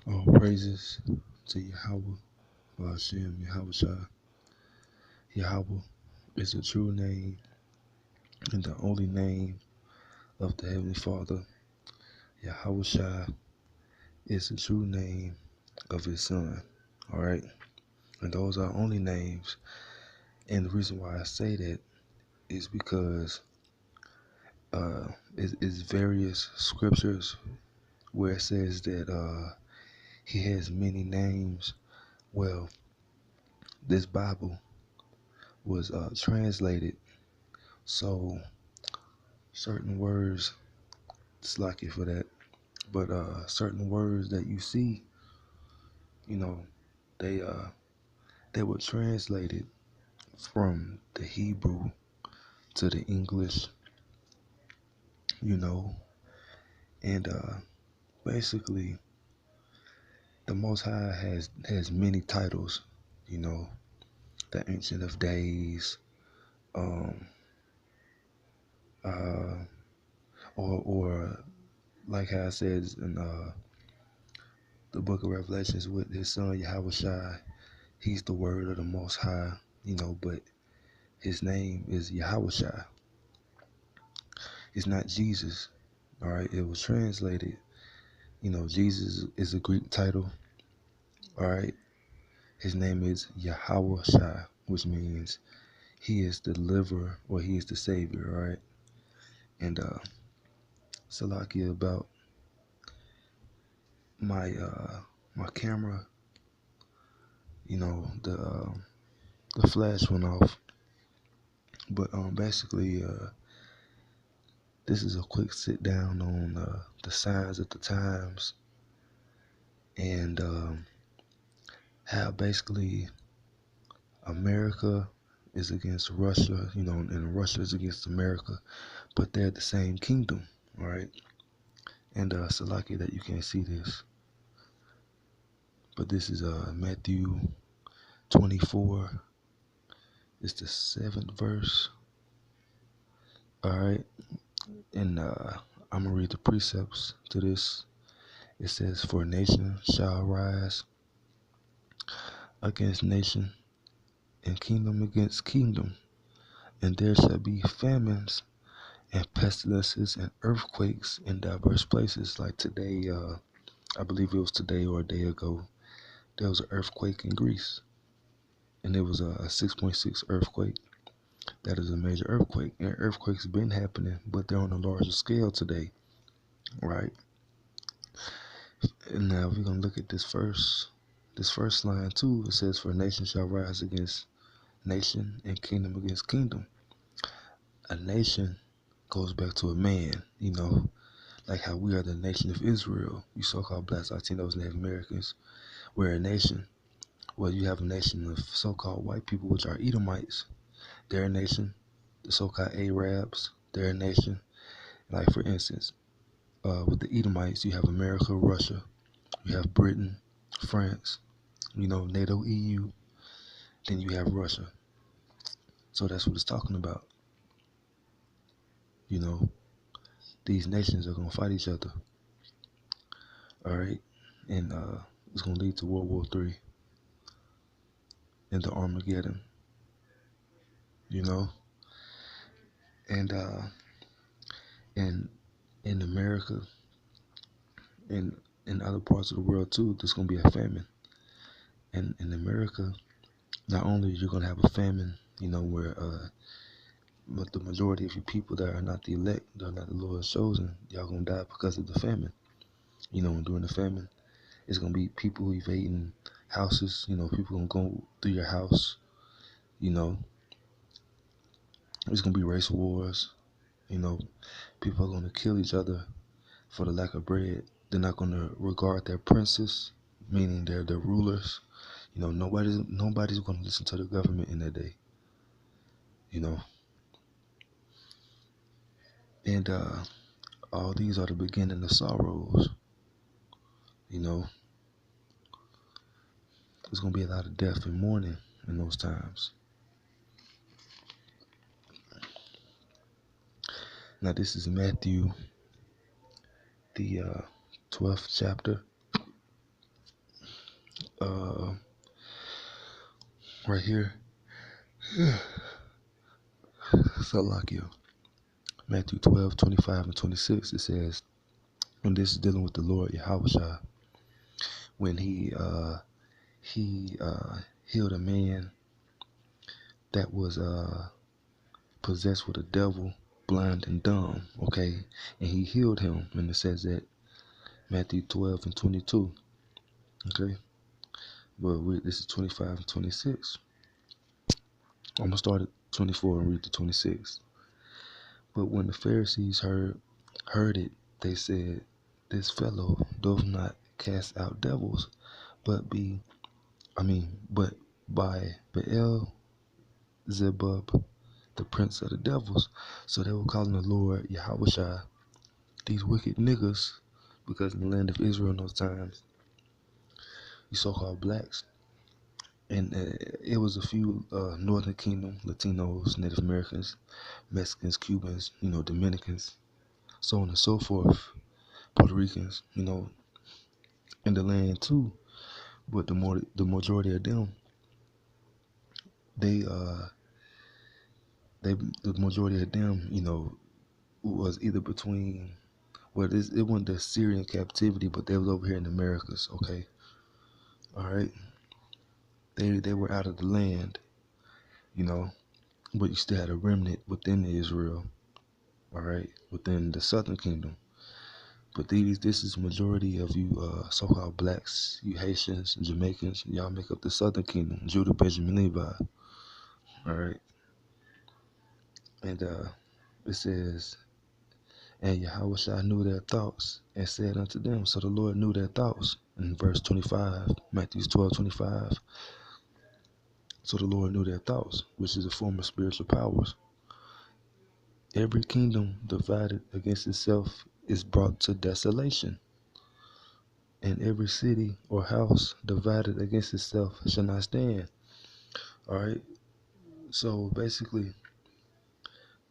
All praises to Yahweh, Hashem, Yahweh Shai. Yahweh is the true name and the only name of the Heavenly Father. Yahweh Shai is the true name of His Son. All right, and those are only names. And the reason why I say that is because it's various scriptures where it says that He has many names. Well, this Bible was translated, so certain words, it's lucky for that, but certain words that you see, you know, they uh they were translated from the Hebrew to the English, you know, and basically the Most High has many titles, you know, the Ancient of Days, um, uh, or like how it says in the Book of Revelations with His Son Yahweh Shai, He's the Word of the Most High, you know, but His name is Yahweh Shai. It's not Jesus. All right, it was translated. You know, Jesus is a Greek title. All right, His name is Yahweh Shai, which means He is the deliverer or He is the Savior. All right, and Salakia about my my camera. You know, the flash went off, but basically this is a quick sit down on the signs of the times and how basically America is against Russia, you know, and Russia is against America, but they're the same kingdom, all right? And it's lucky that you can't see this, but this is Matthew 24. It's the 7th verse, all right? And I'm gonna read the precepts to this. It says, "For nation shall rise against nation, and kingdom against kingdom, and there shall be famines and pestilences and earthquakes in diverse places." Like today, I believe it was today or a day ago, there was an earthquake in Greece, and it was a 6.6 earthquake. That is a major earthquake, and earthquakes have been happening, but they're on a larger scale today, right? And now we're gonna look at this first line too. It says, "For nation shall rise against nation, and kingdom against kingdom." A nation goes back to a man, you know, like how we are the nation of Israel. You so-called blacks, Latinos, Native Americans. We're a nation. Well, you have a nation of so-called white people, which are Edomites. They're a nation. The so-called Arabs, they're a nation. Like for instance, with the Edomites, you have America, Russia. You have Britain, France. You know, NATO, EU. Then you have Russia. So that's what it's talking about. You know, these nations are gonna fight each other. All right, and it's gonna lead to World War III and the Armageddon. You know, and in in America and in other parts of the world too, there's gonna be a famine. And in America, not only you're gonna have a famine, you know, where but the majority of you people that are not the elect, that are not the Lord's chosen, y'all gonna die because of the famine. You know, and during the famine, it's gonna be people evading houses. You know, people gonna go through your house. You know, it's gonna be race wars. You know, people are gonna kill each other for the lack of bread. They're not gonna regard their princes, meaning they're the rulers. You know, nobody's gonna listen to the government in that day. You know, and all these are the beginning of sorrows. You know, there's gonna be a lot of death and mourning in those times. Now, this is Matthew, the 12th chapter, uh, right here, Salakia, Matthew 12:25 and 26. It says, and this is dealing with the Lord Yahushua, when he healed a man that was possessed with a devil, blind and dumb. Okay, and he healed him, and it says that Matthew 12:22. Okay, but this is 25 and 26. I'm gonna start at 24 and read to 26. But when the Pharisees heard it, they said, "This fellow doth not cast out devils, but but by Beelzebub, the prince of the devils." So they were calling the Lord Yahushua these wicked niggas, because in the land of Israel in those times, you so-called blacks, and it was a few Northern Kingdom Latinos, Native Americans, Mexicans, Cubans, Dominicans, so on and so forth, Puerto Ricans, in the land too. But the majority of them, they they the majority of them, was either between, well, it wasn't the Syrian captivity, but they was over here in the Americas. Okay, all right, they were out of the land, but you still had a remnant within Israel. All right, within the Southern Kingdom. But this is majority of you so-called blacks, you Haitians, Jamaicans, y'all make up the Southern Kingdom, Judah, Benjamin, Levi. All right, and it says, and Yahweh knew their thoughts and said unto them. So the Lord knew their thoughts. In verse 25, Matthew 12:25. So the Lord knew their thoughts, which is a form of spiritual powers. Every kingdom divided against itself is brought to desolation, and every city or house divided against itself shall not stand. All right. So basically,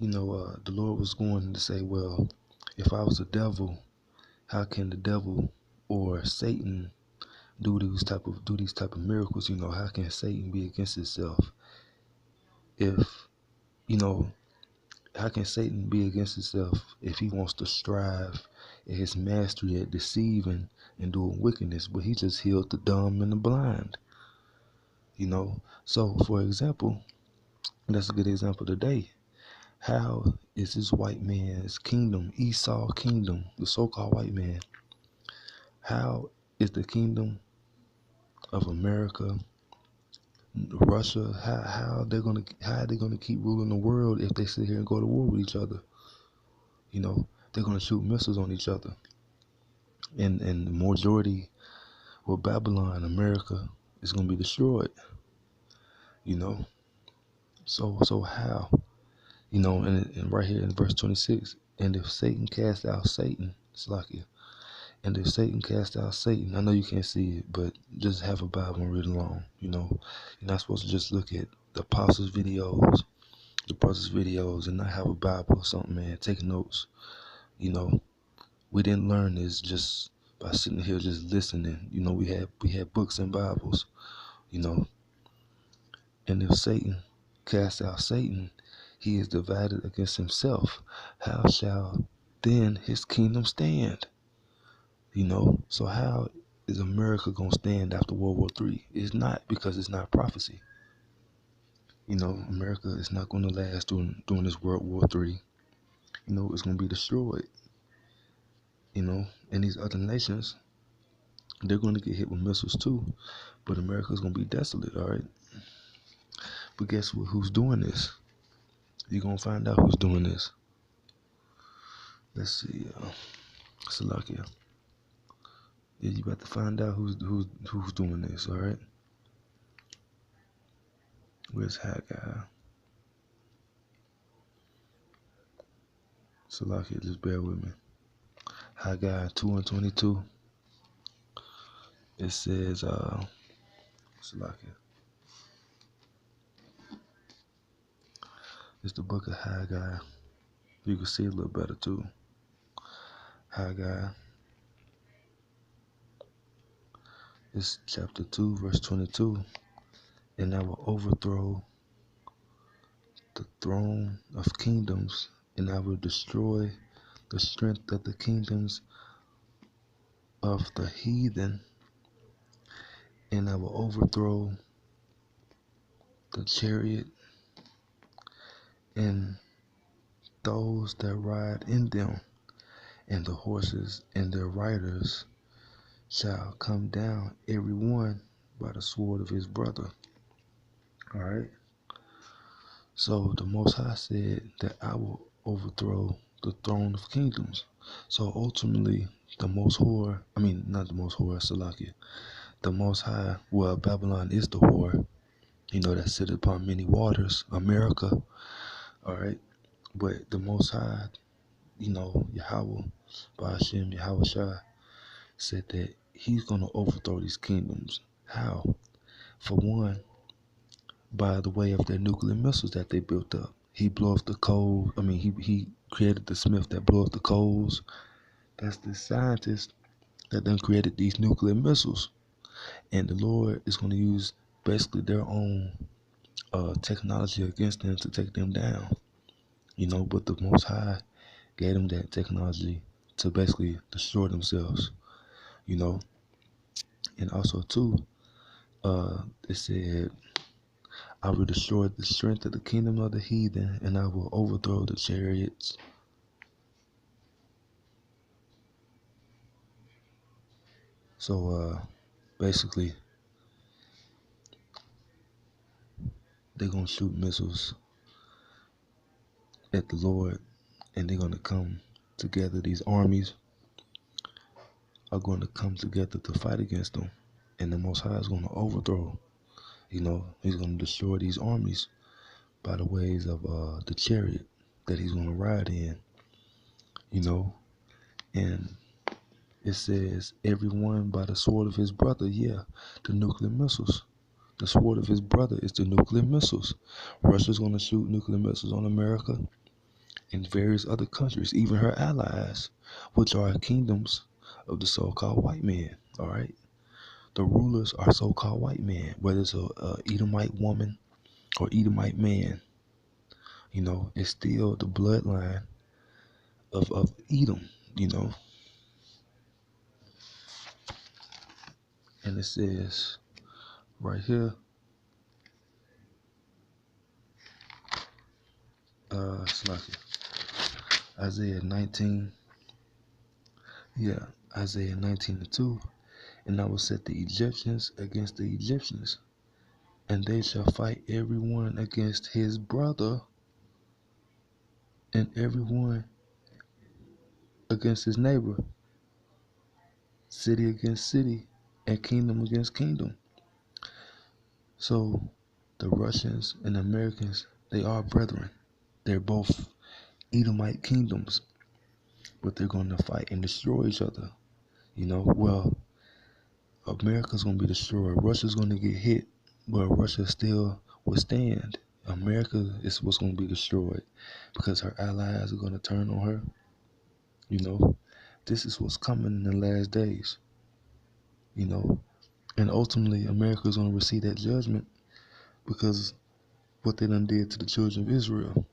the Lord was going to say, well, if I was the devil, how can the devil or Satan do these type of miracles? How can Satan be against itself? If you know, how can Satan be against itself if he wants to strive in his mastery at deceiving and doing wickedness? But he just healed the dumb and the blind. So for example, that's a good example today. How is this white man's kingdom, Esau kingdom, the so-called white man? How is the kingdom of America, Russia, how are they gonna keep ruling the world if they sit here and go to war with each other? They're gonna shoot missiles on each other. And the majority of Babylon, America, is gonna be destroyed. You know, so how? And right here in verse 26, and if Satan cast out Satan, Slakia, and if Satan cast out Satan, I know you can't see it, but just have a Bible and read along. You're not supposed to just look at the apostles' videos, the brothers' videos, and not have a Bible or something, man. Take notes. We didn't learn this just by sitting here just listening. We had books and Bibles. You know, and if Satan cast out Satan, he is divided against himself. How shall then his kingdom stand? So how is America gonna stand after World War III? It's not, because it's not prophecy. America is not gonna last during this World War III. It's gonna be destroyed. And these other nations, they're gonna get hit with missiles too. But America's gonna be desolate, all right? But guess what? Who's doing this? You're gonna find out who's doing this. Let's see, Salakia. Yeah, you about to find out who's doing this, all right? Where's Haggai? Salakia, just bear with me. Haggai 2:22. It says, Salakia. It's the book of Haggai. You can see a little better too. Haggai It's chapter 2, verse 22. And I will overthrow the throne of kingdoms, and I will destroy the strength of the kingdoms of the heathen, and I will overthrow the chariot and those that ride in them, and the horses and their riders shall come down, every one by the sword of his brother. All right. So the Most High said that I will overthrow the throne of kingdoms. So ultimately, the Most High, not the Most High, Salakia, the Most High, well, Babylon is the whore, that sit upon many waters, America, all right? But the Most High, Yahweh, Ba'ashem, Yahweh Shai, said that he's going to overthrow these kingdoms. How? For one, by the way of their nuclear missiles that they built up. He blew up the coal. He created the Smith that blew up the coals. That's the scientist that then created these nuclear missiles. And the Lord is going to use basically their own technology against them to take them down. But the Most High gave them that technology to basically destroy themselves. And also too, it said, I will destroy the strength of the kingdom of the heathen, and I will overthrow the chariots. So basically, they're gonna shoot missiles at the Lord, and they're gonna come together. These armies are going to come together to fight against them, and the Most High is going to overthrow. He's going to destroy these armies by the ways of the chariot that he's going to ride in. And it says, everyone by the sword of his brother. Yeah, the nuclear missiles. The sword of his brother is the nuclear missiles. Russia's going to shoot nuclear missiles on America and various other countries, even her allies, which are kingdoms of the so-called white man. All right. The rulers are so-called white men, whether it's a Edomite woman or Edomite man. It's still the bloodline of Edom. And it says right here, it's like Isaiah 19. Yeah, Isaiah 19:2. And I will set the Egyptians against the Egyptians, and they shall fight every one against his brother, and every one against his neighbor, city against city, and kingdom against kingdom. So the Russians and the Americans, they are brethren. They're both Edomite kingdoms, but they're going to fight and destroy each other. Well, America's going to be destroyed. Russia's going to get hit, but Russia still will stand. America is what's going to be destroyed because her allies are going to turn on her. This is what's coming in the last days. And ultimately, America is going to receive that judgment because what they done did to the children of Israel,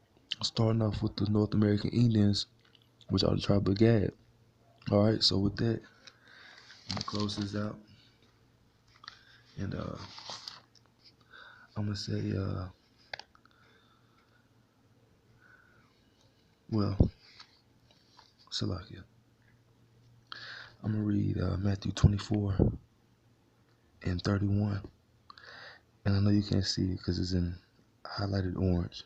starting off with the North American Indians, which are the tribe of Gad. All right, so with that, I'm gonna close this out, and I'm gonna say, well, Salakia. I'm gonna read Matthew 24:31, and I know you can't see it because it's in highlighted orange.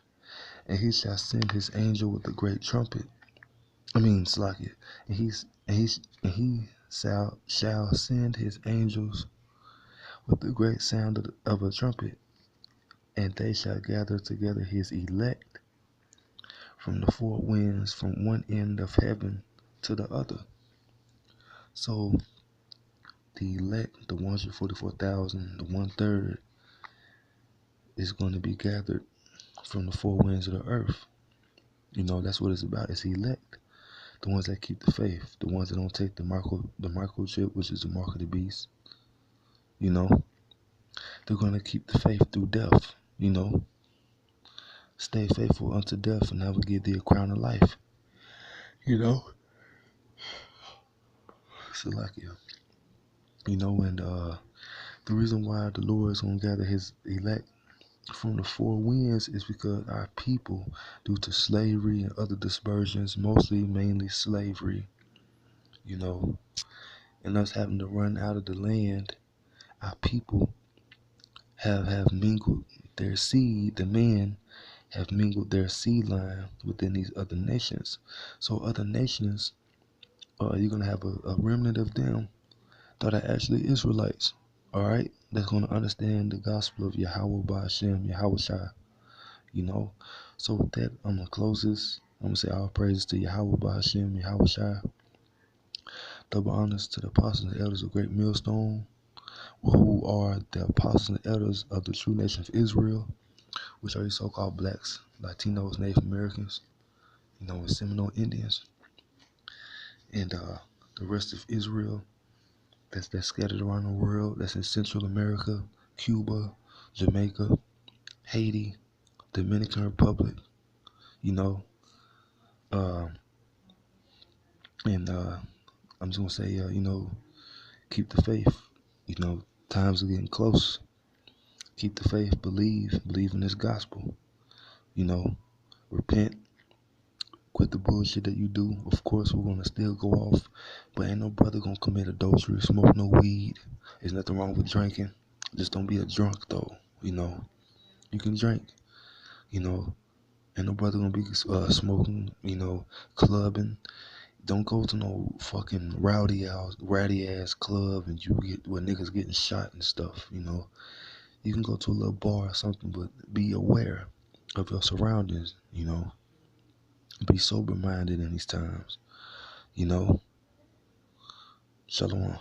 And he shall send his angel with a great trumpet. Salakia. And he shall send his angels with the great sound of a trumpet, and they shall gather together his elect from the four winds, from one end of heaven to the other. So the elect, the 144,000, the 1/3, is going to be gathered from the four winds of the earth. That's what it's about. It's elect, the ones that keep the faith, the ones that don't take the microchip, which is the mark of the beast. You know, they're gonna keep the faith through death. You know, stay faithful unto death, and I will give thee a crown of life. You know, so like you know, and the reason why the Lord is gonna gather His elect from the four winds is because our people, due to slavery and other dispersions, mainly slavery, you know, and us having to run out of the land, our people have mingled their seed, the men have mingled their seed line within these other nations. So other nations, you're gonna have a remnant of them that are actually Israelites, all right, that's gonna understand the gospel of Yahweh Ba'ashem, Yahweh Shai, you know. So with that, I'm gonna close this. I'm gonna say all praises to Yahweh Ba'ashem, Yahweh Shai. Double honors to the apostles and elders of Great Millstone, who are the apostles and elders of the true nation of Israel, which are these so-called blacks, Latinos, Native Americans, you know, and Seminole Indians, and the rest of Israel that's scattered around the world, that's in Central America, Cuba, Jamaica, Haiti, Dominican Republic, you know, uh, and I'm just gonna say, you know, keep the faith. You know, times are getting close. Keep the faith. Believe in this gospel. You know, repent. Quit the bullshit that you do. Of course, we're gonna still go off, but ain't no brother gonna commit adultery, smoke no weed. There's nothing wrong with drinking. Just don't be a drunk though. You know, you can drink. You know, ain't no brother gonna be smoking. You know, clubbing. Don't go to no fucking ratty ass club and you get where niggas getting shot and stuff. You know, you can go to a little bar or something, but be aware of your surroundings. You know, be sober minded in these times. You know, shalom.